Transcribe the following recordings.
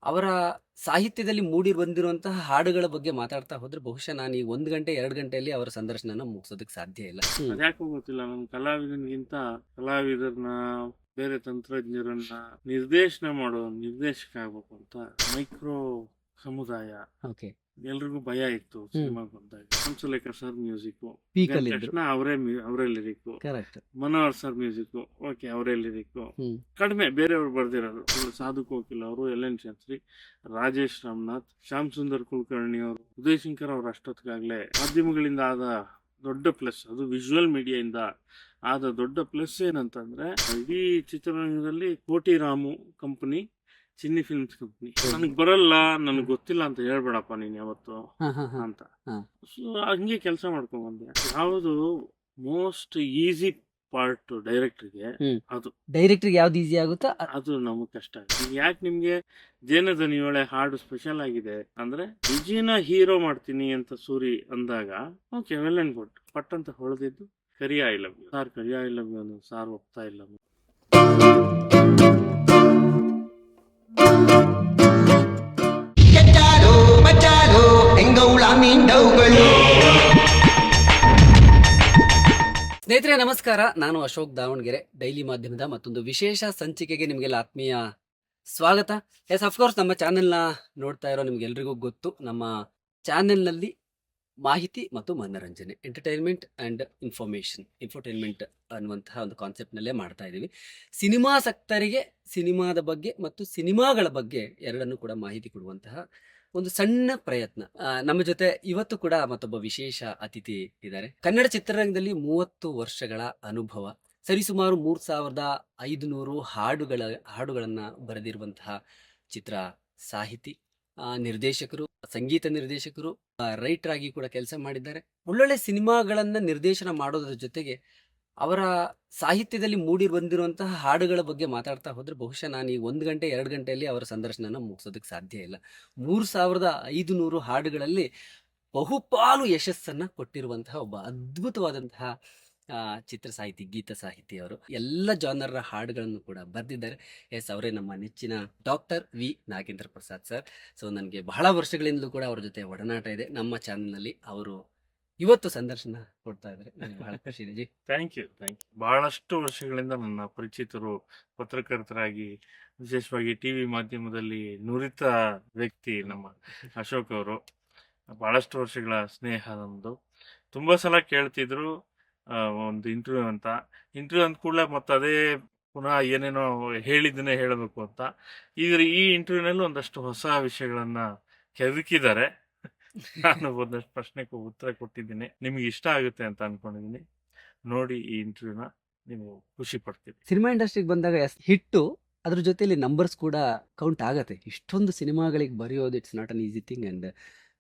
ಅವರ ಸಾಹಿತ್ಯದಲ್ಲಿ ಮೂಡಿ ಬಂದಿರುವಂತಹ ಹಾಡುಗಳ ಬಗ್ಗೆ ಮಾತಾಡ್ತಾ ಹೋದ್ರೆ ಬಹುಶಃ ನಾನು ಈ 1 ಗಂಟೆ 2 ಗಂಟೆಯಲ್ಲಿ ಅವರ ಸಂದರ್ಶನನ ಮುಗಿಸೋದಕ್ಕೆ ಸಾಧ್ಯ ಇಲ್ಲ. ಅದ್ಯಾಕೋ ಗೊತ್ತಿಲ್ಲ, ನಮ್ ಕಲಾವಿದನಿಗಿಂತ ಕಲಾವಿದರನ್ನ, ಬೇರೆ ತಂತ್ರಜ್ಞರನ್ನ ನಿರ್ದೇಶನ ಮಾಡೋ ನಿರ್ದೇಶಕ ಆಗ್ಬೇಕು ಅಂತ ಮೈಕ್ರೋ ಸಮುದಾಯ ಓಕೆ. ಎಲ್ರಿಗೂ ಭಯ ಇತ್ತು. ಸಿನಿಮಾ ಬಂದಾಗ ಹಂಸಲೇಖ ಸರ್ ಮ್ಯೂಸಿಕ್, ಪೀಕ್ ಅಲ್ಲಿ ಇದ್ರು. ತಕ್ಷಣ ಅವರೇ lyric, correct. Manohar sir music, okay ಅವರೇ ಲಿರಿಕ್. ಕಡಿಮೆ ಬೇರೆಯವ್ರು ಬರ್ದಿರೋದು. ಸಾಧು ಕೋಕಿಲ್ ಅವರು, ಎಲ್ ಎನ್ ಶಾಸ್ತ್ರಿ, ರಾಜೇಶ್ ರಾಮನಾಥ್, ಶ್ಯಾಮ್ ಸುಂದರ್ ಕುಲಕರ್ಣಿ ಅವರು, ಉದಯ್ ಶಂಕರ್ ಅವ್ರ ಅಷ್ಟೊತ್ತಿಗಾಗ್ಲೇ ಮಾಧ್ಯಮಗಳಿಂದ ಆದ ದೊಡ್ಡ ಪ್ಲಸ್, ಅದು ವಿಜುವಲ್ ಮೀಡಿಯಾದಿಂದ ಆದ ದೊಡ್ಡ ಪ್ಲಸ್ ಏನಂತಂದ್ರೆ, ಇಡೀ ಚಿತ್ರರಂಗದಲ್ಲಿ ಕೋಟಿ ರಾಮು ಕಂಪನಿ, ಚಿನ್ನಿ ಫಿಲ್ಮ್ಸ್ ಕಂಪನಿ, ನನಗ್ ಬರಲ್ಲ, ನನಗ್ ಗೊತ್ತಿಲ್ಲ ಅಂತ ಹೇಳ್ಬೇಡಪ್ಪ ನೀನ್ ಯಾವತ್ತು ಅಂತ. ಸೊ ಹಂಗೆ ಕೆಲಸ ಮಾಡ್ಕೊಂಡ್ ಬಂದೆ. ಯಾವುದು ಮೋಸ್ಟ್ ಈಸಿ ಪಾರ್ಟ್ ಡೈರೆಕ್ಟರ್ಗೆ, ಅದು ಡೈರೆಕ್ಟರ್ ಯಾವ್ದು ಈಸಿ ಆಗುತ್ತೋ ಅದು ನಮಗ್ ಕಷ್ಟ ಆಗುತ್ತೆ. ಯಾಕೆ ನಿಮ್ಗೆ ಜೇನದನಿಯೊಳೆ ಹಾಡು ಸ್ಪೆಷಲ್ ಆಗಿದೆ ಅಂದ್ರೆ, ವಿಜಿನ ಹೀರೋ ಮಾಡ್ತೀನಿ ಅಂತ ಸೂರಿ ಅಂದಾಗ ಓಕೆ ವೆಲ್ ಅಂಡ್ ಗುಡ್, ಪಟ್ ಅಂತ ಹೊಳೆದಿದ್ದು Kariya I love you sir, Kariya I love you ಅನ್ನೋ ಸಾರ್ ಒಪ್ತಾ ಇಲ್ಲ. ಸ್ನೇಹಿತರೆ ನಮಸ್ಕಾರ, ನಾನು ಅಶೋಕ್ ದಾವಣಗೆರೆ. ಡೈಲಿ ಮಾಧ್ಯಮದ ಮತ್ತೊಂದು ವಿಶೇಷ ಸಂಚಿಕೆಗೆ ನಿಮಗೆಲ್ಲ ಆತ್ಮೀಯ ಸ್ವಾಗತ. ಎಸ್, ಅಫ್ಕೋರ್ಸ್ ನಮ್ಮ ಚಾನೆಲ್ನ ನೋಡ್ತಾ ಇರೋ ನಿಮ್ಗೆಲ್ರಿಗೂ ಗೊತ್ತು, ನಮ್ಮ ಚಾನೆಲ್ನಲ್ಲಿ ಮಾಹಿತಿ ಮತ್ತು ಮನರಂಜನೆ, ಎಂಟರ್ಟೈನ್ಮೆಂಟ್ ಆ್ಯಂಡ್ ಇನ್ಫೋಟೈನ್ಮೆಂಟ್ ಅನ್ನುವಂತಹ ಒಂದು ಕಾನ್ಸೆಪ್ಟ್ನಲ್ಲೇ ಮಾಡ್ತಾ ಇದ್ದೀವಿ. ಸಿನಿಮಾಸಕ್ತರಿಗೆ ಸಿನಿಮಾದ ಬಗ್ಗೆ ಮತ್ತು ಸಿನಿಮಾಗಳ ಬಗ್ಗೆ ಎರಡನ್ನೂ ಕೂಡ ಮಾಹಿತಿ ಕೊಡುವಂತಹ ಒಂದು ಸಣ್ಣ ಪ್ರಯತ್ನ. ನಮ್ಮ ಜೊತೆ ಇವತ್ತು ಕೂಡ ಮತ್ತೊಬ್ಬ ವಿಶೇಷ ಅತಿಥಿ ಇದ್ದಾರೆ. ಕನ್ನಡ ಚಿತ್ರರಂಗದಲ್ಲಿ 30 ವರ್ಷಗಳ ಅನುಭವ, ಸರಿಸುಮಾರು 3500 ಹಾಡುಗಳನ್ನ ಬರೆದಿರುವಂತಹ ಚಿತ್ರ ಸಾಹಿತಿ, ನಿರ್ದೇಶಕರು, ಸಂಗೀತ ನಿರ್ದೇಶಕರು, ರೈಟರ್ ಆಗಿ ಕೂಡ ಕೆಲಸ ಮಾಡಿದ್ದಾರೆ. ಒಳ್ಳೊಳ್ಳೆ ಸಿನಿಮಾಗಳನ್ನ ನಿರ್ದೇಶನ ಮಾಡೋದ್ರ ಜೊತೆಗೆ ಅವರ ಸಾಹಿತ್ಯದಲ್ಲಿ ಮೂಡಿ ಬಂದಿರುವಂತಹ ಹಾಡುಗಳ ಬಗ್ಗೆ ಮಾತಾಡ್ತಾ ಹೋದ್ರೆ ಬಹುಶಃ ನಾನು ಈ 1 ಗಂಟೆ 2 ಗಂಟೆಯಲ್ಲಿ ಅವರ ಸಂದರ್ಶನನ ಮುಗಿಸೋದಕ್ಕೆ ಸಾಧ್ಯ ಇಲ್ಲ. 3500 ಹಾಡುಗಳಲ್ಲಿ ಬಹುಪಾಲು ಯಶಸ್ಸನ್ನ ಕೊಟ್ಟಿರುವಂತಹ ಒಬ್ಬ ಅದ್ಭುತವಾದಂತಹ ಚಿತ್ರ ಸಾಹಿತಿ, ಗೀತ ಸಾಹಿತಿ. ಅವರು ಎಲ್ಲ ಜಾನರ್ರ ಹಾಡುಗಳನ್ನು ಕೂಡ ಬರೆದಿದ್ದಾರೆ. ಎಸ್, ಅವರೇ ನಮ್ಮ ನೆಚ್ಚಿನ doctor V Nagendra Prasad sir. So ನನಗೆ ಬಹಳ ವರ್ಷಗಳಿಂದಲೂ ಕೂಡ ಅವ್ರ ಜೊತೆ ಒಡನಾಟ ಇದೆ. ನಮ್ಮ ಚಾನಲ್ನಲ್ಲಿ ಅವರು ಇವತ್ತು ಸಂದರ್ಶನ ಕೊಡ್ತಾ ಇದ್ದಾರೆ. ನನಗೆ ಬಹಳ ಖುಷಿ ಇದೆ ಜಿ. Thank you. ಬಹಳಷ್ಟು ವರ್ಷಗಳಿಂದ ನನ್ನ ಪರಿಚಿತರು, ಪತ್ರಕರ್ತರಾಗಿ, ವಿಶೇಷವಾಗಿ ಟಿವಿ ಮಾಧ್ಯಮದಲ್ಲಿ ನುರಿತ ವ್ಯಕ್ತಿ ನಮ್ಮ ಅಶೋಕ್ ಅವರು. ಬಹಳಷ್ಟು ವರ್ಷಗಳ ಸ್ನೇಹ ನಮ್ದು. ತುಂಬಾ ಸಲ ಕೇಳ್ತಿದ್ರು ಒಂದು ಇಂಟರ್ವ್ಯೂ ಅಂದ ಕೂಡಲೇ ಮತ್ತೆ ಅದೇ ಪುನಃ ಏನೇನೋ ಹೇಳಿದ್ದನ್ನೇ ಹೇಳಬೇಕು ಅಂತ. ಈಗ ಈ ಇಂಟರ್ವ್ಯೂನಲ್ಲಿ ಒಂದಷ್ಟು ಹೊಸ ವಿಷಯಗಳನ್ನ ಕೆದಕಿದ್ದಾರೆ. ನಾನು ಒಂದಷ್ಟು ಪ್ರಶ್ನೆಗೆ ಉತ್ತರ ಕೊಟ್ಟಿದ್ದೀನಿ. ನಿಮ್ಗೆ ಇಷ್ಟ ಆಗುತ್ತೆ ಅಂತ ಅನ್ಕೊಂಡಿದ್ದೀನಿ. ನೋಡಿ ಈ ಇಂಟರ್ವ್ಯೂನ, ನೀವು ಖುಷಿ ಪಡ್ತೀರಿ. ಸಿನಿಮಾ ಇಂಡಸ್ಟ್ರಿಗೆ ಬಂದಾಗ ಹಿಟ್ಟು, ಅದ್ರ ಜೊತೆಲಿ ನಂಬರ್ಸ್ ಕೂಡ ಕೌಂಟ್ ಆಗತ್ತೆ. ಇಷ್ಟೊಂದು ಸಿನಿಮಾಗಳಿಗೆ ಬರೆಯೋದು it's not an easy thing and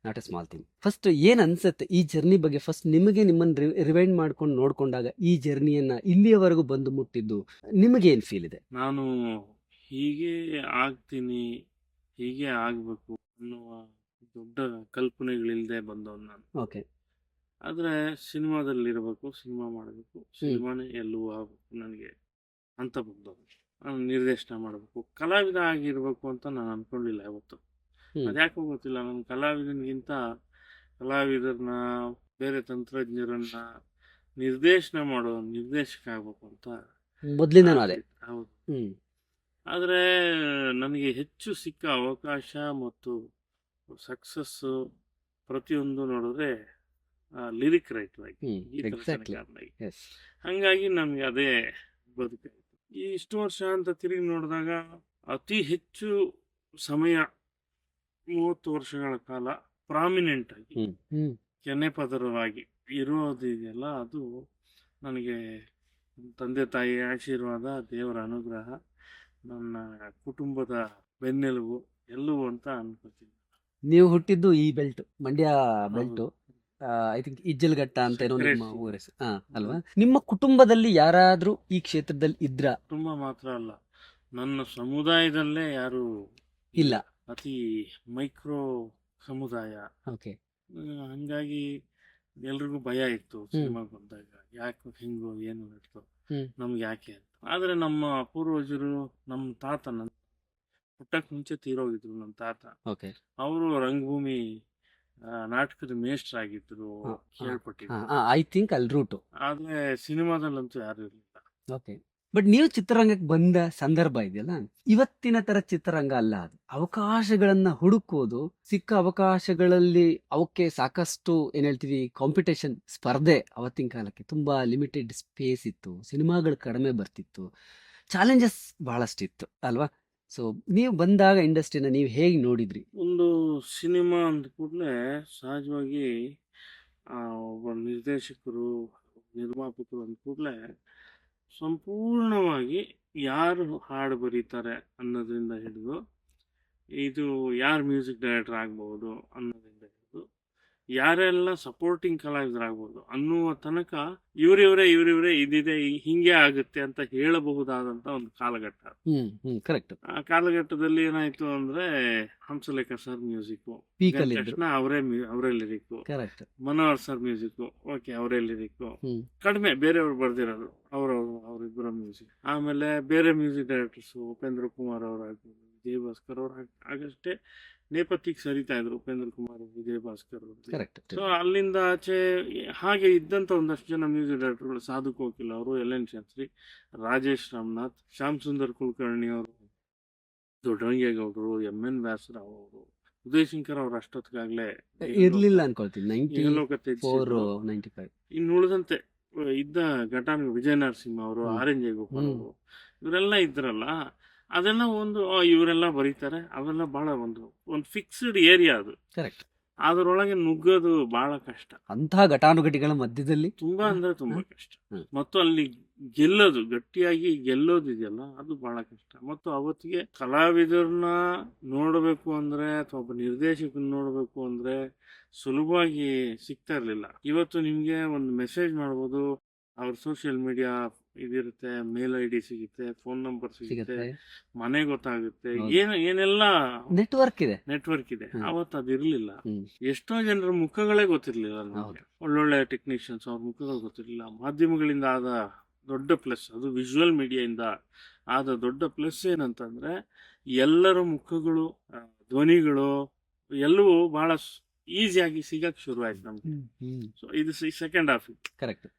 not a small thing. First ಏನ್ ಅನ್ಸುತ್ತೆ ಈ ಜರ್ನಿ ಬಗ್ಗೆ? ಫಸ್ಟ್ ನಿಮಗೆ ನಿಮ್ಮನ್ನು ರಿವೈಂಡ್ ಮಾಡ್ಕೊಂಡು ನೋಡ್ಕೊಂಡಾಗ ಈ ಜರ್ನಿಯನ್ನ ಇಲ್ಲಿಯವರೆಗೂ ಬಂದು ಮುಟ್ಟಿದ್ದು ನಿಮಗೆ ಏನ್ ಫೀಲ್ ಇದೆ? ನಾನು ಹೀಗೆ ಆಗ್ತೀನಿ, ಹೀಗೆ ಆಗ್ಬೇಕು ಅನ್ನುವ ದೊಡ್ಡ ಕಲ್ಪನೆಗಳಿಲ್ಲದೆ ಬಂದವನು ನಾನು. ಓಕೆ. ಆದ್ರೆ ಸಿನಿಮಾದಲ್ಲಿ ಇರಬೇಕು, ಸಿನಿಮಾ ಮಾಡಬೇಕು, ಸಿನಿಮಾನೇ ಎಲ್ಲವೂ ಆಗ್ಬೇಕು ನನಗೆ ಅಂತ ಬಂದವನು. ನಾನು ನಿರ್ದೇಶನ ಮಾಡಬೇಕು, ಕಲಾವಿದ ಆಗಿರ್ಬೇಕು ಅಂತ ನಾನು ಅನ್ಕೊಂಡಿಲ್ಲ ಯಾವತ್ತು. ಅದ್ಯಾಕೋ ಗೊತ್ತಿಲ್ಲ, ನನ್ನ ಕಲಾವಿದನಿಗಿಂತ ಕಲಾವಿದರನ್ನ, ಬೇರೆ ತಂತ್ರಜ್ಞರನ್ನ ನಿರ್ದೇಶನ ಮಾಡೋ ನಿರ್ದೇಶಕ ಆಗ್ಬೇಕು ಅಂತ ಮೊದಲಿಂದ. ಹೌದು. ಆದ್ರೆ ನನಗೆ ಹೆಚ್ಚು ಸಿಕ್ಕ ಅವಕಾಶ ಮತ್ತು ಸಕ್ಸಸ್ ಪ್ರತಿಯೊಂದು ನೋಡಿದ್ರೆ ಲಿರಿಕ್ ರೈಟರ್ ಆಗಿ, ಹಂಗಾಗಿ ನಮ್ಗೆ ಅದೇ ಬದುಕಾಯ್ತು. ಈ ಇಷ್ಟು ವರ್ಷ ಅಂತ ತಿರುಗಿ ನೋಡಿದಾಗ ಅತಿ ಹೆಚ್ಚು ಸಮಯ 30 ವರ್ಷಗಳ ಕಾಲ ಪ್ರಾಮಿನೆಂಟ್ ಆಗಿ, ಕೆನೆ ಪದರವಾಗಿ ಇರೋದಿದೆಯಲ್ಲ, ಅದು ನನಗೆ ತಂದೆ ತಾಯಿ ಆಶೀರ್ವಾದ, ದೇವರ ಅನುಗ್ರಹ, ನನ್ನ ಕುಟುಂಬದ ಬೆನ್ನೆಲುಬು ಎಲ್ಲವೂ ಅಂತ ಅನ್ಕೋತೀನಿ. ನೀವು ಹುಟ್ಟಿದ್ದು ಈ belt, Mandya belt, I think Ijjalghatta ಅಂತ ಏನೋ ನಿಮ್ಮ ಊರ ಅಲ್ವಾ? ನಿಮ್ಮ ಕುಟುಂಬದಲ್ಲಿ ಯಾರಾದ್ರೂ ಈ ಕ್ಷೇತ್ರದಲ್ಲಿ ಇದ್ರ? ಕುಟುಂಬ ಮಾತ್ರ ಅಲ್ಲ, ನನ್ನ ಸಮುದಾಯದಲ್ಲೇ ಯಾರು ಇಲ್ಲ. ಅತಿ ಮೈಕ್ರೋ ಸಮುದಾಯ. ಓಕೆ. ಹಂಗಾಗಿ ಎಲ್ರಿಗೂ ಭಯ ಇತ್ತು ಸಿನಿಮಾ ಬಂದಾಗ, ಯಾಕೆ ಹಿಂಗೋ ಏನು ಇತ್ತು ನಮ್ಗೆ ಯಾಕೆ ಅಂತ. ಆದ್ರೆ ನಮ್ಮ ಪೂರ್ವಜರು, ನಮ್ಮ ತಾತ ಹುಟ್ಟಕ್ ಮುಂಚೆ ತೀರೋಗಿದ್ರು ನಮ್ಮ ತಾತ. ಓಕೆ. ಅವರು ರಂಗಭೂಮಿ ನಾಟಕದ ಮೇಷ್ಟ್ರಾಗಿದ್ರು ಕೇಳ್ಪಟ್ಟಿದ್ರು. ಐ ಥಿಂಕ್ ಅಲ್ಲಿ ರೂಟು. ಆದ್ರೆ ಸಿನಿಮಾದಲ್ಲಂತೂ ಯಾರು ಇರಲಿಲ್ಲ. ಓಕೆ. ಬಟ್ ನೀವು ಚಿತ್ರರಂಗಕ್ಕೆ ಬಂದ ಸಂದರ್ಭ ಇದೆಯಲ್ಲ, ಇವತ್ತಿನ ತರ ಚಿತ್ರರಂಗ ಅಲ್ಲ ಅದು. ಅವಕಾಶಗಳನ್ನ ಹುಡುಕೋದು, ಸಿಕ್ಕ ಅವಕಾಶಗಳಲ್ಲಿ ಅವಕ್ಕೆ ಸಾಕಷ್ಟು ಏನ್ ಹೇಳ್ತೀವಿ ಕಾಂಪಿಟೇಷನ್, ಸ್ಪರ್ಧೆ. ಅವತ್ತಿನ ಕಾಲಕ್ಕೆ ತುಂಬಾ ಲಿಮಿಟೆಡ್ ಸ್ಪೇಸ್ ಇತ್ತು, ಸಿನಿಮಾಗಳು ಕಡಿಮೆ ಬರ್ತಿತ್ತು, ಚಾಲೆಂಜಸ್ ಬಹಳಷ್ಟಿತ್ತು ಅಲ್ವಾ? ಸೊ ನೀವು ಬಂದಾಗ ಇಂಡಸ್ಟ್ರಿನ ನೀವು ಹೇಗೆ ನೋಡಿದ್ರಿ? ಒಂದು ಸಿನಿಮಾ ಅಂದ ಕೂಡಲೇ ಸಹಜವಾಗಿ ಒಬ್ಬ ನಿರ್ದೇಶಕರು, ನಿರ್ಮಾಪಕರು ಅಂದ ಕೂಡಲೇ ಸಂಪೂರ್ಣವಾಗಿ ಯಾರು ಹಾಡು ಬರೀತಾರೆ ಅನ್ನೋದ್ರಿಂದ ಹಿಡಿದು ಇದು ಯಾರು ಮ್ಯೂಸಿಕ್ ಡೈರೆಕ್ಟರ್ ಆಗ್ಬಹುದು ಅನ್ನೋದ್ರಿಂದ ಹಿಡಿದು ಯಾರೆಲ್ಲ ಸಪೋರ್ಟಿಂಗ್ ಕಲಾವಿದರಾಗ್ಬೋದು ಅನ್ನುವ ತನಕ ಇವರಿವರೇ ಇದಿದೆ, ಹಿಂಗೆ ಆಗುತ್ತೆ ಅಂತ ಹೇಳಬಹುದಾದಂತ ಒಂದು ಕಾಲಘಟ್ಟ. ಕರೆಕ್ಟ್. ಆ ಕಾಲಘಟ್ಟದಲ್ಲಿ ಏನಾಯ್ತು ಅಂದ್ರೆ ಹಂಸಲೇಖ ಸರ್ ಮ್ಯೂಸಿಕ್, ಪೀಕಲ್ಲಿ ತಕ್ಷಣ ಅವರೇ lyric, correct. Manohar sir music, okay ಅವರೇ ಲಿರಿಕ್, ಕಡಿಮೆ ಬೇರೆಯವ್ರು ಬರ್ದಿರೋದು ಅವರಿಬ್ಬರ ಮ್ಯೂಸಿಕ್. ಆಮೇಲೆ ಬೇರೆ ಮ್ಯೂಸಿಕ್ ಡೈರೆಕ್ಟರ್ಸ್ ಉಪೇಂದ್ರ ಕುಮಾರ್ ಅವರಾಗ್ಬೋದು, ವಿಜಯ್ ಭಾಸ್ಕರ್ ಅವ್ರು ಆಗಷ್ಟೇ ನೇಪಥ್ಯಕ್ಕೆ ಸರಿತಾ ಇದ್ರು, ಉಪೇಂದ್ರ ಕುಮಾರ್, ವಿಜಯ್ ಭಾಸ್ಕರ್ ಅವರು. ಕರೆಕ್ಟ್. ಸೊ ಅಲ್ಲಿಂದ ಆಚೆ ಹಾಗೆ ಇದ್ದಂತ ಒಂದಷ್ಟು ಜನ ಮ್ಯೂಸಿಕ್ ಡೈರೆಕ್ಟರ್ಗಳು, ಸಾಧು ಕೋಕಿಲ್ ಅವರು, ಎಲ್ ಎನ್ ಶಾಸ್ತ್ರಿ, ರಾಜೇಶ್ ರಾಮನಾಥ್, ಶ್ಯಾಮ್ ಸುಂದರ್ ಕುಲಕರ್ಣಿ ಅವರು, ದೊಡ್ಡರಂಗೇಗೌಡರು, ಎಂ ಎನ್ ವ್ಯಾಸರಾವ್ ಅವರು, ಉದಯ್ ಶಂಕರ್ ಅವರು ಅಷ್ಟೊತ್ತಿಗಾಗ್ಲೇ ಇರ್ಲಿಲ್ಲ ಅನ್ಕೊಳ್ತೀನಿ. ಇಹಲೋಕ ತ್ಯಜಿಸಿದ್ರು. 95. ಇನ್ನು ಉಳಿದಂತೆ ಇದ್ದ ಘಟಾನ್ ವಿಜಯ ನರಸಿಂಹ ಅವರು, ಆರ್ ಎನ್ ಜಯಗೋಪಾಲ್ ಅವರು, ಇವರೆಲ್ಲ ಇದ್ರಲ್ಲ, ಅದೆಲ್ಲ ಒಂದು ಇವರೆಲ್ಲ ಬರೀತಾರೆ, ಅವೆಲ್ಲ ಬಹಳ ಒಂದು ಫಿಕ್ಸ್ಡ್ ಏರಿಯಾ ಅದು. ಕರೆಕ್ಟ್. ಅದರೊಳಗೆ ನುಗ್ಗೋದು ಬಹಳ ಕಷ್ಟ, ಅಂತಹ ಘಟಾನುಘಟಿಗಳ ಮಧ್ಯದಲ್ಲಿ ತುಂಬಾ ಅಂದ್ರೆ ತುಂಬಾ ಕಷ್ಟ. ಮತ್ತು ಅಲ್ಲಿ ಗಟ್ಟಿಯಾಗಿ ಗೆಲ್ಲೋದಿದೆಯಲ್ಲ, ಅದು ಬಹಳ ಕಷ್ಟ. ಮತ್ತು ಅವತ್ತಿಗೆ ಕಲಾವಿದರನ್ನ ನೋಡಬೇಕು ಅಂದ್ರೆ ಅಥವಾ ಒಬ್ಬ ನಿರ್ದೇಶಕನ ನೋಡಬೇಕು ಅಂದ್ರೆ ಸುಲಭವಾಗಿ ಸಿಗ್ತಾ ಇರ್ಲಿಲ್ಲ. ಇವತ್ತು ನಿಮ್ಗೆ ಒಂದು ಮೆಸೇಜ್ ಮಾಡ್ಬೋದು, ಅವ್ರ ಸೋಷಿಯಲ್ ಮೀಡಿಯಾ ಇದಿರುತ್ತೆ, ಮೇಲ್ ಐ ಡಿ ಸಿಗುತ್ತೆ, ಫೋನ್ ನಂಬರ್ ಸಿಗುತ್ತೆ, ಮನೆ ಗೊತ್ತಾಗುತ್ತೆ, ಏನೆಲ್ಲ ನೆಟ್ವರ್ಕ್ ಇದೆ. ಅವತ್ತು ಅದಿರ್ಲಿಲ್ಲ. ಎಷ್ಟೋ ಜನರ ಮುಖಗಳೇ ಗೊತ್ತಿರ್ಲಿಲ್ಲ ನಮ್ಗೆ. ಒಳ್ಳೊಳ್ಳೆ ಟೆಕ್ನಿಷಿಯನ್ಸ್, ಅವ್ರ ಮುಖಗಳು ಗೊತ್ತಿರ್ಲಿಲ್ಲ. ಮಾಧ್ಯಮಗಳಿಂದ ಆದ ದೊಡ್ಡ ಪ್ಲಸ್ ಅದು, ವಿಜುವಲ್ ಮೀಡಿಯಾದಿಂದ ಆದ ದೊಡ್ಡ ಪ್ಲಸ್ ಏನಂತಂದ್ರೆ ಎಲ್ಲರ ಮುಖಗಳು, ಧ್ವನಿಗಳು ಎಲ್ಲವೂ ಬಹಳ ಈಸಿಯಾಗಿ ಸಿಗಕ್ ಶುರು ಆಯ್ತು ನಮ್ಗೆ. ಸೊ ಇದು ಸೆಕೆಂಡ್ ಹಾಫ್. ಕರೆಕ್ಟ್.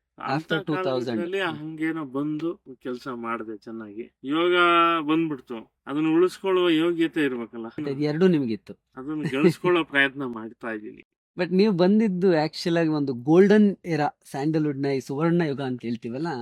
ಹಂಗೇನೋ ಬಂದು ಕೆಲಸ ಮಾಡಿದೆ ಚೆನ್ನಾಗಿ. ಇವಾಗ ಬಂದ್ಬಿಡ್ತು, ಅದನ್ನ ಉಳಿಸ್ಕೊಳ್ಳುವ ಯೋಗ್ಯತೆ ಇರ್ಬೇಕಲ್ಲ, ಎರಡು ನಿಮ್ಗಿತ್ತು. ಅದನ್ನ ಗಳಿಸ್ಕೊಳ್ಳೋ ಪ್ರಯತ್ನ ಮಾಡ್ತಾ ಇದ್ದೀನಿ. ಬಟ್ ನೀವು ಬಂದಿದ್ದು ಆಕ್ಚುಲ್ ಆಗಿ ಒಂದು ಗೋಲ್ಡನ್ ಎರಾ, ಸ್ಯಾಂಡಲ್ವುಡ್ ನ ಈ ಸುವರ್ಣ ಯುಗ ಅಂತ ಹೇಳ್ತೀವಲ್ಲ,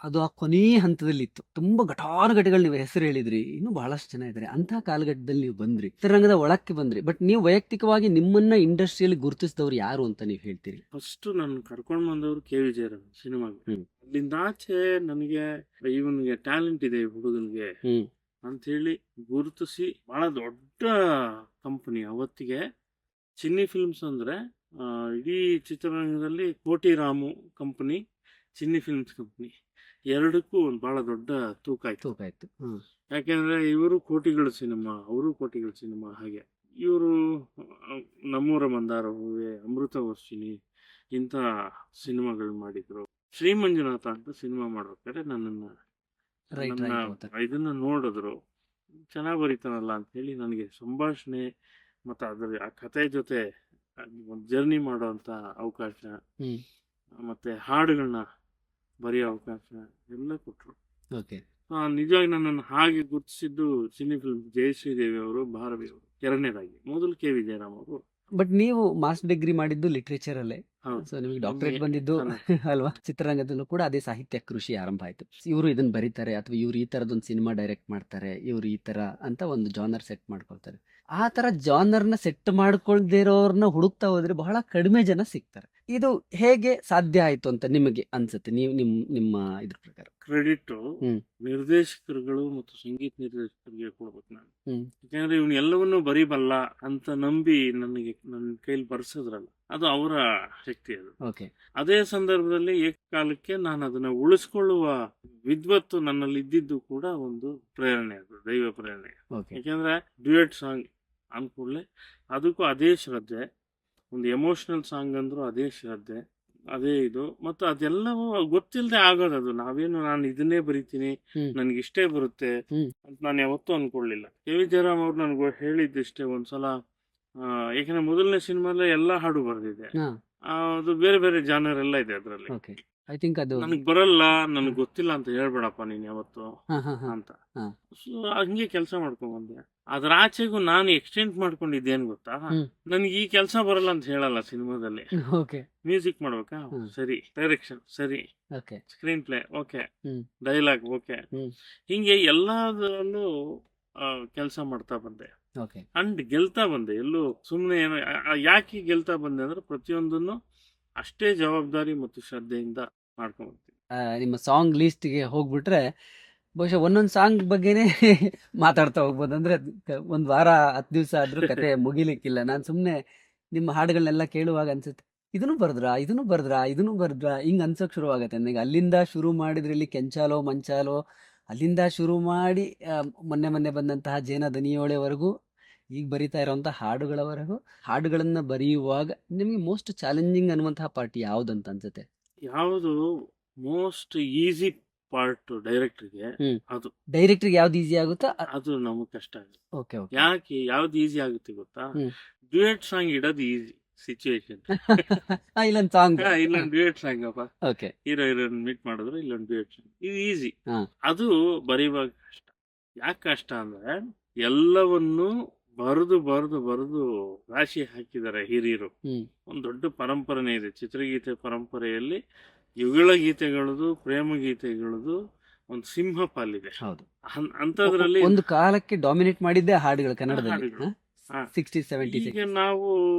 ಅದು ಆ ಕೊನೆಯ ಹಂತದಲ್ಲಿ ಇತ್ತು. ತುಂಬಾ ಘಟಾನುಘಟಿಗಳು ನೀವು ಹೆಸರು ಹೇಳಿದ್ರಿ, ಇನ್ನೂ ಬಹಳಷ್ಟು ಜನ ಇದ್ದಾರೆ. ಅಂತಹ ಕಾಲಘಟ್ಟದಲ್ಲಿ ನೀವು ಬಂದ್ರಿ, ಚಿತ್ರರಂಗದ ಒಳಕ್ಕೆ ಬಂದ್ರಿ. ಬಟ್ ನೀವು ವೈಯಕ್ತಿಕವಾಗಿ ನಿಮ್ಮನ್ನ ಇಂಡಸ್ಟ್ರಿಯಲ್ಲಿ ಗುರುತಿಸಿದವರು ಯಾರು ಅಂತ ನೀವು ಹೇಳ್ತೀರಿ? ಫಸ್ಟ್ ನನ್ನ ಕರ್ಕೊಂಡ್ ಬಂದವರು ಕೆ ವಿಜಯರಾಮ್ ಸಿನಿಮಾಗೆ. ಅಲ್ಲಿಂದ ಆಚೆ ನನಗೆ ಇವನಿಗೆ ಟ್ಯಾಲೆಂಟ್ ಇದೆ ಹುಡುಗನಿಗೆ ಅಂತ ಹೇಳಿ ಗುರುತಿಸಿ, ಬಹಳ ದೊಡ್ಡ ಕಂಪನಿ ಅವತ್ತಿಗೆ ಚಿನ್ನಿ ಫಿಲ್ಮ್ಸ್ ಅಂದ್ರೆ ಇಡೀ ಚಿತ್ರರಂಗದಲ್ಲಿ ಕೋಟಿ ರಾಮು ಕಂಪನಿ, ಚಿನ್ನಿ ಫಿಲ್ಮ್ಸ್ ಕಂಪನಿ ಎರಡಕ್ಕೂ ಒಂದು ಬಹಳ ದೊಡ್ಡ ತೂಕ ಆಯ್ತು. ಯಾಕೆಂದ್ರೆ ಇವರು ಕೋಟಿಗಳ ಸಿನಿಮಾ, ಅವರು ಕೋಟಿಗಳ ಸಿನಿಮಾ. ಹಾಗೆ ಇವರು ನಮ್ಮೂರ ಮಂದಾರ ಹೂವೆ, ಅಮೃತ ವರ್ಷಿಣಿ ಇಂಥ ಸಿನಿಮಾಗಳು ಮಾಡಿದ್ರು. ಶ್ರೀ ಮಂಜುನಾಥ ಅಂತ ಸಿನಿಮಾ ಮಾಡ್ಬೇಕಾದ್ರೆ ನನ್ನನ್ನ ಇದನ್ನ ನೋಡಿದ್ರು, ಚೆನ್ನಾಗಿ ಬರೀತಾನಲ್ಲ ಅಂತ ಹೇಳಿ ನನಗೆ ಸಂಭಾಷಣೆ ಮತ್ತು ಅದರ ಆ ಕಥೆ ಜೊತೆ ಒಂದು ಜರ್ನಿ ಮಾಡೋಂಥ ಅವಕಾಶ, ಮತ್ತೆ ಹಾಡುಗಳನ್ನ ಬರೆಯೋ ಅವಕಾಶ ಎಲ್ಲ ಕೊಟ್ಟರು. ನಿಜವಾಗಿ ನನ್ನನ್ನು ಹಾಗೆ ಗುರುತಿಸಿದ್ದು ಸಿನಿ ಫಿಲ್ಮ್ ಜಯಶ್ರೀದೇವಿ ಅವರು, ಭಾರವಿ ಅವರು ಎರಡನೇದಾಗಿ. ಮೊದಲು ಕೆ ವಿಜಯರಾಮ್ ಅವರು. ಬಟ್ ನೀವು ಮಾಸ್ಟರ್ ಡಿಗ್ರಿ ಮಾಡಿದ್ದು ಲಿಟ್ರೇಚರ್ ಅಲ್ಲೇ, ಸೊ ನಿಮಗೆ ಡಾಕ್ಟರೇಟ್ ಬಂದಿದ್ದು ಅಲ್ವಾ? ಚಿತ್ರರಂಗದಲ್ಲೂ ಕೂಡ ಅದೇ ಸಾಹಿತ್ಯ ಕೃಷಿ ಆರಂಭ ಆಯ್ತು. ಇವರು ಇದನ್ನ ಬರೀತಾರೆ ಅಥವಾ ಇವ್ರು ಈ ತರದೊಂದು ಸಿನಿಮಾ ಡೈರೆಕ್ಟ್ ಮಾಡ್ತಾರೆ, ಇವ್ರು ಈ ತರ ಅಂತ ಒಂದು ಜಾನರ್ ಸೆಟ್ ಮಾಡ್ಕೊಳ್ತಾರೆ. ಆ ತರ ಜಾನರ್ನ ಸೆಟ್ ಮಾಡ್ಕೊಳ್ದಿರೋರ್ನ ಹುಡುಕ್ತಾ ಹೋದ್ರೆ ಬಹಳ ಕಡಿಮೆ ಜನ ಸಿಗ್ತಾರೆ. ಇದು ಹೇಗೆ ಸಾಧ್ಯ ಆಯ್ತು ಅಂತ ನಿಮಗೆ ಅನ್ಸುತ್ತೆ? ನೀವು ನಿಮ್ಮ ಇದ್ರ ಪ್ರಕಾರ ಕ್ರೆಡಿಟ್ ನಿರ್ದೇಶಕರುಗಳು ಮತ್ತು ಸಂಗೀತ ನಿರ್ದೇಶಕರಿಗೆ ಕೊಡ್ಬೇಕು ನಾನು. ಯಾಕಂದ್ರೆ ಇವನು ಎಲ್ಲವನ್ನೂ ಬರೀಬಲ್ಲ ಅಂತ ನಂಬಿ ನನ್ನ ಕೈಲಿ ಬರ್ಸಿದ್ರಲ್ಲ, ಅದು ಅವರ ಶಕ್ತಿ. ಅದು ಅದೇ ಸಂದರ್ಭದಲ್ಲಿ ಏಕಕಾಲಕ್ಕೆ ನಾನು ಅದನ್ನ ಉಳಿಸ್ಕೊಳ್ಳುವ ವಿದ್ವತ್ತು ನನ್ನಲ್ಲಿ ಇದ್ದಿದ್ದು ಕೂಡ ಒಂದು ಪ್ರೇರಣೆ, ಅದು ದೈವ ಪ್ರೇರಣೆ. ಯಾಕಂದ್ರೆ ಡ್ಯುಯೆಟ್ ಸಾಂಗ್ ಅನ್ಕೂಡ್ಲೆ ಅದಕ್ಕೂ ಅದೇ ಶ್ರದ್ಧೆ, ಒಂದು ಎಮೋಷನಲ್ ಸಾಂಗ್ ಅಂದ್ರೂ ಅದೇ ಶ್ರದ್ಧೆ, ಅದೇ ಇದು ಮತ್ತು ಅದೆಲ್ಲವೂ ಗೊತ್ತಿಲ್ಲದೆ ಆಗೋದು. ಅದು ನಾನು ಇದನ್ನೇ ಬರಿತೀನಿ, ಹ್ಮ್ ನನ್ಗೆ ಇಷ್ಟೇ ಬರುತ್ತೆ ಹ್ಮ್ ಅಂತ ನಾನು ಯಾವತ್ತೂ ಅನ್ಕೊಳ್ಳಿಲ್ಲ. ಕೆ ವಿ ಜಯರಾಮ್ ಅವ್ರು ನನಗೆ ಹೇಳಿದ್ದಿಷ್ಟೇ ಒಂದ್ಸಲ. ಯಾಕಂದ್ರೆ ಮೊದಲನೇ ಸಿನಿಮಾಲ್ಲೇ ಎಲ್ಲಾ ಹಾಡು ಬರೆದಿದೆ. ಹಾ ಅದು ಬೇರೆ ಬೇರೆ ಜಾನರ್ ಎಲ್ಲ ಇದೆ ಅದರಲ್ಲಿ. ಓಕೆ ಐ ಥಿಂಕ್ ಅದು ನನಗ್ ಬರಲ್ಲ, ನನಗ್ ಗೊತ್ತಿಲ್ಲ ಅಂತ ಹೇಳ್ಬೇಡಪ್ಪ ನೀನ್ ಯಾವತ್ತು ಹಾ ಹಾ ಹಾ ಅಂತ. ಹಾ ಸೊ ಹಂಗೆ ಕೆಲಸ ಮಾಡ್ಕೊಂಡ್ ಬಂದೆ. ಅದ್ರ ಆಚೆಗೂ ನಾನು ಎಕ್ಸ್ಟೆಂಡ್ ಮಾಡ್ಕೊಂಡಿದ್ದೇನ್ ಗೊತ್ತಾ, ಹ್ಮ್ ನನ್ಗೆ ಈ ಕೆಲಸ ಬರಲ್ಲ ಅಂತ ಹೇಳಲ್ಲ ಸಿನಿಮಾದಲ್ಲಿ. ಓಕೆ ಮ್ಯೂಸಿಕ್ ಮಾಡ್ಬೇಕಾ, ಹ್ಮ್ ಸರಿ. ಡೈರೆಕ್ಷನ್ ಸರಿ. Okay screenplay okay. Hmm dialogue okay. Hmm ಹಿಂಗೆ ಎಲ್ಲದರಲ್ಲೂ ಕೆಲಸ ಮಾಡ್ತಾ ಬಂದೆ ಓಕೆ ಅಂಡ್ ಗೆಲ್ತಾ ಬಂದೆ. ಎಲ್ಲೂ ಸುಮ್ಮನೆ ಏನೋ ಯಾಕೆ ಗೆಲ್ತಾ ಬಂದೆ ಅಂದ್ರೆ ಪ್ರತಿಯೊಂದನ್ನು ಅಷ್ಟೇ ಜವಾಬ್ದಾರಿ ಮತ್ತು ಶ್ರದ್ಧೆಯಿಂದ ಮಾಡ್ಕೊಂಡ್ ಬರ್ತೀನಿ. ನಿಮ್ಮ ಸಾಂಗ್ ಲಿಸ್ಟ್ಗೆ ಹೋಗ್ಬಿಟ್ರೆ ಬಹುಶಃ ಒಂದೊಂದು ಸಾಂಗ್ ಬಗ್ಗೆನೇ ಮಾತಾಡ್ತಾ ಹೋಗ್ಬೋದು. ಅಂದ್ರೆ ಒಂದು ವಾರ 10 ದಿವಸ ಆದ್ರೂ ಕತೆ ಮುಗಿಲಿಕ್ಕಿಲ್ಲ. ನಾನು ಸುಮ್ಮನೆ ನಿಮ್ಮ ಹಾಡುಗಳನ್ನೆಲ್ಲ ಕೇಳುವಾಗ ಅನ್ಸುತ್ತೆ ಇದನ್ನು ಬರ್ದ್ರಾ ಹಿಂಗ್ ಅನ್ಸೋಕ್ ಶುರು ಆಗತ್ತೆ ನನಗೆ. ಅಲ್ಲಿಂದ ಶುರು ಮಾಡಿದ್ರಲ್ಲಿ ಕೆಂಚಾಲೋ ಮಂಚಾಲೋ ಅಲ್ಲಿಂದ ಶುರು ಮಾಡಿ ಮೊನ್ನೆ ಬಂದಂತಹ ಜೇನ ದನಿಯೋಳೆವರೆಗೂ ಈಗ ಬರಿತಾ ಇರೋಂಥ ಹಾಡುಗಳವರೆಗೂ ಹಾಡುಗಳನ್ನ ಬರೆಯುವಾಗ ನಿಮಗೆ ಮೋಸ್ಟ್ ಚಾಲೆಂಜಿಂಗ್ ಅನ್ನುವಂತಹ ಪಾರ್ಟ್ ಯಾವ್ದಂತ ಅನ್ಸುತ್ತೆ? ಯಾವುದು ಮೋಸ್ಟ್ ಈಸಿ ಪಾರ್ಟ್ ಡೈರೆಕ್ಟರ್ಗೆ, ಹ್ಮ್ ಅದು ಡೈರೆಕ್ಟರ್ಗೆ ಯಾವ್ದು ಈಸಿ ಆಗುತ್ತಾ? ಅದು ನಮಗ್ ಕಷ್ಟ ಆಗುತ್ತೆ. ಓಕೆ ಓಕೆ ಯಾಕೆ ಯಾವ್ದು ಈಸಿ ಆಗುತ್ತೆ ಗೊತ್ತಾ, ಹ್ಮ್ ಡ್ಯೂಯೆಟ್ ಸಾಂಗ್ ಇಡೋದು ಈಸಿ ಸಿಚುವೇಶನ್. ಇಲ್ಲೊಂದು ಸಾಂಗ್ ಇಲ್ಲೊಂದು ಡ್ಯೂಯೆಟ್ ಸಾಂಗ್ ಅಪ್ಪ, ಓಕೆ ಹೀರೋ ಹೀರೋಯಿನ್ ಮೀಟ್ ಮಾಡಿದ್ರು, ಇಲ್ಲೊಂದು ಡ್ಯೂಯೆಟ್ ಸಾಂಗ್, ಇದು ಈಸಿ. ಹಾ ಅದು ಬರೆಯುವಾಗ ಕಷ್ಟ. ಯಾಕೆ ಕಷ್ಟ ಅಂದ್ರೆ ಎಲ್ಲವನ್ನೂ ಬರೆದು ರಾಶಿ ಹಾಕಿದ್ದಾರೆ ಹಿರಿಯರು. ಹ್ಮ್ ಒಂದು ದೊಡ್ಡ ಪರಂಪರೆನೇ ಇದೆ ಚಿತ್ರಗೀತೆ ಪರಂಪರೆಯಲ್ಲಿ. ಯುಗಳ ಗೀತೆಗಳದು, ಪ್ರೇಮ ಗೀತೆಗಳದು ಒಂದು ಸಿಂಹ ಪಾಲಿದೆ. ಹೌದು ಅಂತದ್ರಲ್ಲಿ ಒಂದು ಕಾಲಕ್ಕೆ ಡಾಮಿನೇಟ್ ಮಾಡಿದ್ದೆ ಹಾಡುಗಳು ಕನ್ನಡದಲ್ಲಿ. ಹಾಡುಗಳು. ಹಾ. 60s 70s. ಈಗ ನಾವು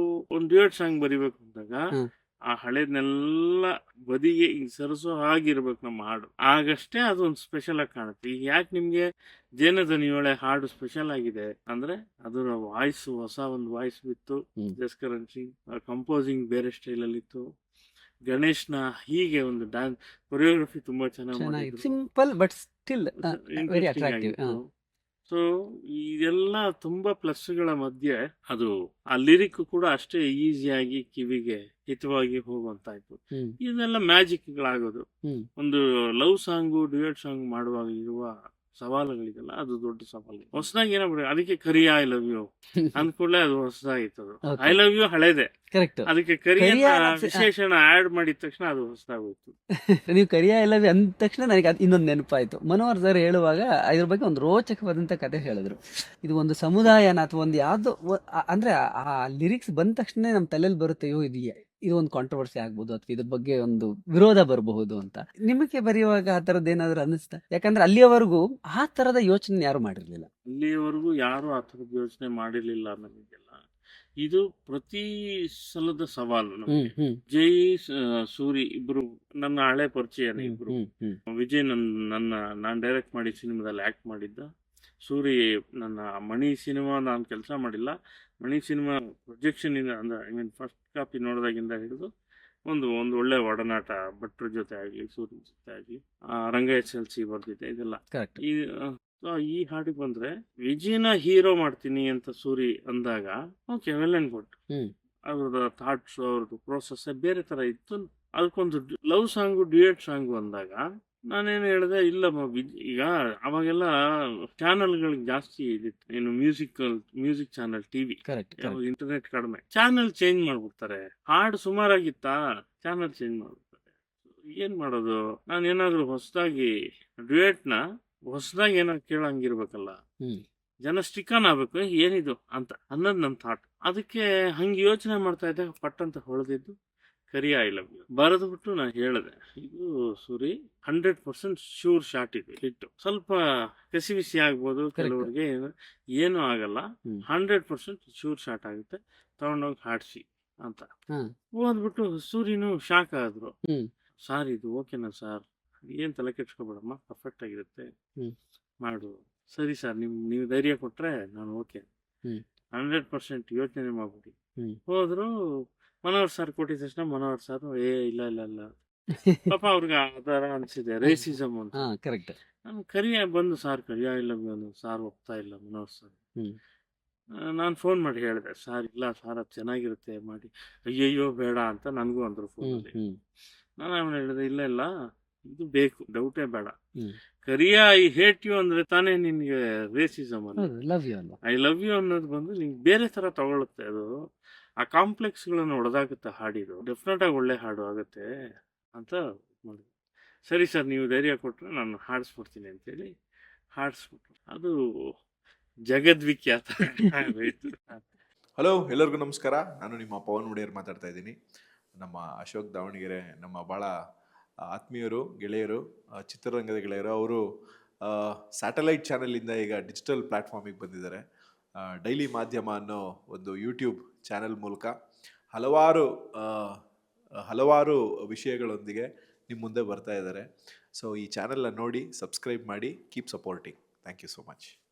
ಒಂದು ಡ್ಯೂಯೆಟ್ ಸಾಂಗ್ ಬರಿಬೇಕು ಅಂದಾಗ ಹ್ಮ್. ಆ ಹಳೇದ್ನೆಲ್ಲ ಬದಿಗೆ ಈಗ ಸರಸೋ ಹಾಗಿರ್ಬೇಕು ನಮ್ಮ ಹಾಡು, ಆಗಷ್ಟೇ ಅದು ಒಂದು ಸ್ಪೆಷಲ್ ಆಗಿ ಕಾಣುತ್ತೆ. ಈಗ ಯಾಕೆ ನಿಮ್ಗೆ ಜೇನದನಿಯೊಳೆ ಹಾಡು ಸ್ಪೆಷಲ್ ಆಗಿದೆ ಅಂದ್ರೆ ಅದರ ವಾಯ್ಸ್, ಹೊಸ ಒಂದು ವಾಯ್ಸ್ ಬಿತ್ತು. ಹ್ಮ್. ಜಸ್ಕರಣ್ ಸಿಂಗ್ ಕಂಪೋಸಿಂಗ್ ಬೇರೆ ಸ್ಟೈಲ್ ಅಲ್ಲಿ ಇತ್ತು. ಗಣೇಶ್ನ ಹೀಗೆ ಒಂದು ಡ್ಯಾನ್ಸ್ ಕೊರಿಯೋಗ್ರಫಿ ತುಂಬಾ ಚೆನ್ನಾಗಿ ಚೆನ್ನಾಗಿದೆ, ಮಾಡಿದ್ರು. Simple but still very interesting attractive. ಆಗಿತ್ತು. ಸೊ ಇದೆಲ್ಲ ತುಂಬಾ ಪ್ಲಸ್ಗಳ ಮಧ್ಯೆ ಅದು ಆ ಲಿರಿಕ್ ಕೂಡ ಅಷ್ಟೇ ಈಸಿಯಾಗಿ ಕಿವಿಗೆ ಹಿತವಾಗಿ ಹೋಗುವಂತಾಯ್ತು. ಹ್ಮ್ ಇದೆಲ್ಲ ಮ್ಯಾಜಿಕ್ಗಳಾಗೋದು. ಹ್ಮ್ ಒಂದು ಲವ್ ಸಾಂಗು ಡ್ಯೂಯೆಟ್ ಸಾಂಗ್ ಮಾಡುವಾಗ ಇರುವ ಸವಾಲುಗಳಿಗೆಲ್ಲ ಅದು ದೊಡ್ಡ ಸವಾಲು. ಹೊಸದಾಗಿ ಏನೋ ಅದಕ್ಕೆ ಕರಿಯ ಐ ಲವ್ ಯು ಅಂದ್ಕೂಡ್ಲೆ ಅದು ಹೊಸದಾಗಿತ್ತು. ಅದು Okay. ಐ ಲವ್ ಯು ಹಳೇದೆ, ಕರೆಕ್ಟ್. ಅದಕ್ಕೆ ಕರಿಯ ಕರಿಯ ಅನ್ಸ- ವಿಶೇಷಣ ಆಡ್ ಮಾಡಿದ ತಕ್ಷಣ ಅದು ಹೊಸದಾಗೋಯ್ತು. ನೀವು ಕರಿಯ ಇಲ್ಲ ಅಂದ ತಕ್ಷಣ ನನಗೆ ಇನ್ನೊಂದು ನೆನಪಾಯ್ತು. ಮನೋಹರ್ ಸರ್ ಹೇಳುವಾಗ ಇದ್ರ ಬಗ್ಗೆ ಒಂದು ರೋಚಕವಾದಂತ ಕತೆ ಹೇಳಿದ್ರು. ಇದು ಒಂದು ಸಮುದಾಯನ ಅಥವಾ ಒಂದು ಯಾವ್ದೋ ಅಂದ್ರೆ ಆ ಲಿರಿಕ್ಸ್ ಬಂದ ತಕ್ಷಣ ನಮ್ಮ ತಲೆಯಲ್ಲಿ ಬರುತ್ತೆ, ಅಯ್ಯೋ ಇದು ಒಂದು ಕಾಂಟ್ರವರ್ಸಿ ಆಗ್ಬೋದು ಅಥವಾ ಇದ್ರ ಬಗ್ಗೆ ಒಂದು ವಿರೋಧ ಬರಬಹುದು ಅಂತ. ನಿಮಗೆ ಬರೆಯುವಾಗ ಆ ತರದ್ ಏನಾದ್ರು ಅನಿಸ್ತಾ? ಯಾಕಂದ್ರೆ ಅಲ್ಲಿಯವರೆಗೂ ಆ ತರದ ಯೋಚನೆ ಯಾರು ಮಾಡಿರ್ಲಿಲ್ಲ. ಇಲ್ಲಿಯವರೆಗೂ ಯಾರು ಆ ಥರದ ಯೋಚನೆ ಮಾಡಿರ್ಲಿಲ್ಲ ನಮಗೆಲ್ಲ. ಇದು ಪ್ರತಿ ಸಲದ ಸವಾಲು ನಮ್ಗೆ. ಹ್ಮ್ ಹ್ಮ್ ಜೈ ಸೂರಿ ಇಬ್ರು ನನ್ನ ಹಳೆ ಪರಿಚಯನೇ ಹ್ಮ್ ಇಬ್ರು. ಹ್ಮ್ ಹ್ಮ್ ವಿಜಯ್ ನಾನು ಡೈರೆಕ್ಟ್ ಮಾಡಿ ಸಿನಿಮಾದಲ್ಲಿ ಆಕ್ಟ್ ಮಾಡಿದ್ದ. ಸೂರಿ ನನ್ನ ಮಣಿ ಸಿನಿಮಾ ನಾನು ಕೆಲಸ ಮಾಡಿಲ್ಲ. ಮಣಿ ಸಿನಿಮಾ ಪ್ರೊಜೆಕ್ಷನ್ ಇಂದ ಅಂದ್ರೆ ಐ ಮೀನ್ ಫಸ್ಟ್ ಕಾಪಿ ನೋಡಿದಾಗಿಂದ ಹಿಡಿದು ಒಂದು ಒಳ್ಳೆ ಒಡನಾಟ ಭಟ್ರ ಜೊತೆ ಆಗಲಿ, ಸೂರಿ ಜೊತೆ ಆಗಲಿ, ರಂಗ SLC ಬರ್ದಿದ್ದೆ ಇದೆಲ್ಲ. ಕರೆಕ್ಟ್. ಈ ಹಾಡಿಗೆ ಬಂದ್ರೆ ವಿಜಯನ ಹೀರೋ ಮಾಡ್ತೀನಿ ಅಂತ ಸೂರಿ ಅಂದಾಗ ಓಕೆ, ವೆಲ್ ಅಂಡ್ ಗುಡ್. ಹ್ಮ್ ಅವ್ರದ ಥಾಟ್ಸ್, ಅವ್ರದ್ದು ಪ್ರೋಸೆಸ್ ಬೇರೆ ತರ ಇತ್ತು. ಅದಕ್ಕೊಂದು ಲವ್ ಸಾಂಗು ಡ್ಯೂಯೆಟ್ ಸಾಂಗು ಅಂದಾಗ ನಾನೇನು ಹೇಳಿದೆ, ಇಲ್ಲ ಈಗ ಅವಾಗೆಲ್ಲ ಚಾನಲ್ಗಳಿಗೆ ಜಾಸ್ತಿ ಇದಿತ್ತು. ಏನು music channel, TV, correct internet ಕಡಿಮೆ. ಚಾನಲ್ ಚೇಂಜ್ ಮಾಡ್ಬಿಡ್ತಾರೆ. ಹಾಡು ಸುಮಾರಾಗಿತ್ತಾ, ಚಾನಲ್ ಚೇಂಜ್ ಮಾಡ್ಬಿಡ್ತಾರೆ. ಏನ್ ಮಾಡೋದು? ನಾನೇನಾದ್ರೂ ಹೊಸದಾಗಿ ಡ್ಯೂಯೆಟ್ನ ಹೊಸದಾಗಿ ಏನಾದ್ರು ಕೇಳಂಗಿರ್ಬೇಕಲ್ಲ, ಹ್ಮ್ ಜನ ಸ್ಟಿಕನ್ ಆಗ್ಬೇಕು, ಏನಿದು ಅಂತ ಅನ್ನೋದು ನನ್ನ ಥಾಟ್. ಅದಕ್ಕೆ ಹಂಗೆ ಯೋಚನೆ ಮಾಡ್ತಾ ಇದ್ದಾಗ ಪಟ್ ಅಂತ ಹೊಳೆದಿದ್ದು ಕರಿಯ ಐ ಲವ್ ಯು ಬರೆದ್ಬಿಟ್ಟು ನಾನು ಹೇಳಿದೆ, ಇದು ಸೂರಿ 100% ಶೂರ್ ಶಾಟ್ ಇದೆ, ಹಿಟ್ಟು. ಸ್ವಲ್ಪ ಕಸಿಬಿಸಿ ಆಗ್ಬೋದು ಕೆಲವ್ರಿಗೆ, ಏನೂ ಆಗಲ್ಲ, ಹ್ಮ್ 100% ಶೂರ್ ಶಾಟ್ ಆಗುತ್ತೆ, ತಗೊಂಡೋಗಿ ಹಾಡ್ಸಿ ಅಂತ ಹ್ಮ್ ಓದ್ಬಿಟ್ಟು ಸೂರಿನೂ ಶಾಕ್ ಆದ್ರು. ಹ್ಮ್ ಸಾರ್ ಇದು ಓಕೆನಾ ಸರ್, ಏನ್ ತಲೆ ಕೆಡ್ಸ್ಕೊಬೇಡಮ್ಮ, ಪರ್ಫೆಕ್ಟ್ ಆಗಿರುತ್ತೆ, ಹ್ಮ್ ಮಾಡು. ಸರಿ ಸರ್, ನೀವು ಧೈರ್ಯ ಕೊಟ್ರೆ ನಾನು ಓಕೆ, ಹ್ಮ್ 100% ಯೋಚನೆ ಮಾಡ್ಬಿಡಿ. ಹ್ಮ್ ಹೋದ್ರು. ಮನೋಹರ್ ಸರ್ ಕೊಟ್ಟಿದ ತಕ್ಷಣ ಮನೋಹರ್ ಸರ್ ಇಲ್ಲ ಪಾಪ ಅವ್ರಿಗೆ ಅದರ ಅನ್ಸಿದೆ, ರೇಸಿಸಮ್ ಅಂತ. ಹಾ ಕರೆಕ್ಟ್. ನಾನು ಕರಿಯ ಬಂದು ಸಾರ್ ಕರಿಯ ಇಲ್ಲ ಸಾರ್ ಒಪ್ತಾ ಇಲ್ಲ ಮನೋಹರ್ ಸರ್. ಹ್ಮ್ ನಾನು ಫೋನ್ ಮಾಡಿ ಹೇಳಿದೆ, "ಸರ್ ಇಲ್ಲ ಸರ್ ಅದು ಚೆನ್ನಾಗಿರುತ್ತೆ ಮಾಡಿ." "ಅಯ್ಯಯ್ಯೋ ಬೇಡ" ಅಂತ ನನಗೂ ಅಂದರು ಹ್ಮ್ ಫೋನಲ್ಲಿ. ಹ್ಮ್ ನಾನು ಆಮೇಲೆ ಹೇಳಿದೆ, "ಇಲ್ಲ ಇಲ್ಲ ಇದು ಬೇಕು, ಡೌಟೇ ಬೇಡ. ಹ್ಮ್ ಕರಿಯ ಐ ಹೇಟ್ ಯು ಅಂದರೆ ತಾನೇ ನಿನಗೆ ರೇಸಿಸಮ್ ಅಲ್ಲ. ಹೌದು ಲವ್ ಯು ಅಲ್ಲ. ಐ ಲವ್ ಯು ಅನ್ನೋದು ಬಂದು ನಿಂಗೆ ಬೇರೆ ಥರ ತಗೊಳುತ್ತೆ ಅದು. ಆ ಕಾಂಪ್ಲೆಕ್ಸ್ಗಳನ್ನು ಹೊಡೆದಾಗುತ್ತೆ ಹಾಡಿದು. ಡೆಫಿನೆಟಾಗಿ ಒಳ್ಳೆ ಹಾಡು ಆಗುತ್ತೆ ಅಂತ ಮಾಡಿದೆ. ಸರಿ ಸರ್ ನೀವು ಧೈರ್ಯ ಕೊಟ್ಟರೆ ನಾನು ಹಾಡಿಸ್ಬಿಡ್ತೀನಿ ಅಂತೇಳಿ ಹಾಡಿಸ್ಬಿಟ್ರು. ಅದು ಜಗದ್ವಿಖ್ಯಾತ ಆಗೋಯ್ತು. ಹಲೋ ಎಲ್ಲರಿಗೂ ನಮಸ್ಕಾರ. ನಾನು ನಿಮ್ಮ ಪವನ್ ಒಡೆಯರ್ ಮಾತಾಡ್ತಾ ಇದ್ದೀನಿ. ನಮ್ಮ ಅಶೋಕ್ ದಾವಣಗೆರೆ ನಮ್ಮ ಭಾಳ ಆತ್ಮೀಯರು, ಗೆಳೆಯರು, ಚಿತ್ರರಂಗದ ಗೆಳೆಯರು. ಅವರು ಸ್ಯಾಟಲೈಟ್ ಚಾನಲಿಂದ ಈಗ ಡಿಜಿಟಲ್ ಪ್ಲ್ಯಾಟ್ಫಾರ್ಮಿಗೆ ಬಂದಿದ್ದಾರೆ. ಡೈಲಿ ಮಾಧ್ಯಮ ಅನ್ನೋ ಒಂದು ಯೂಟ್ಯೂಬ್ ಚಾನಲ್ ಮೂಲಕ ಹಲವಾರು ಹಲವಾರು ವಿಷಯಗಳೊಂದಿಗೆ ನಿಮ್ಮ ಮುಂದೆ ಬರ್ತಾ ಇದ್ದಾರೆ. ಸೊ ಈ ಚಾನಲ್ನ ನೋಡಿ ಸಬ್ಸ್ಕ್ರೈಬ್ ಮಾಡಿ, keep supporting. Thank you so much.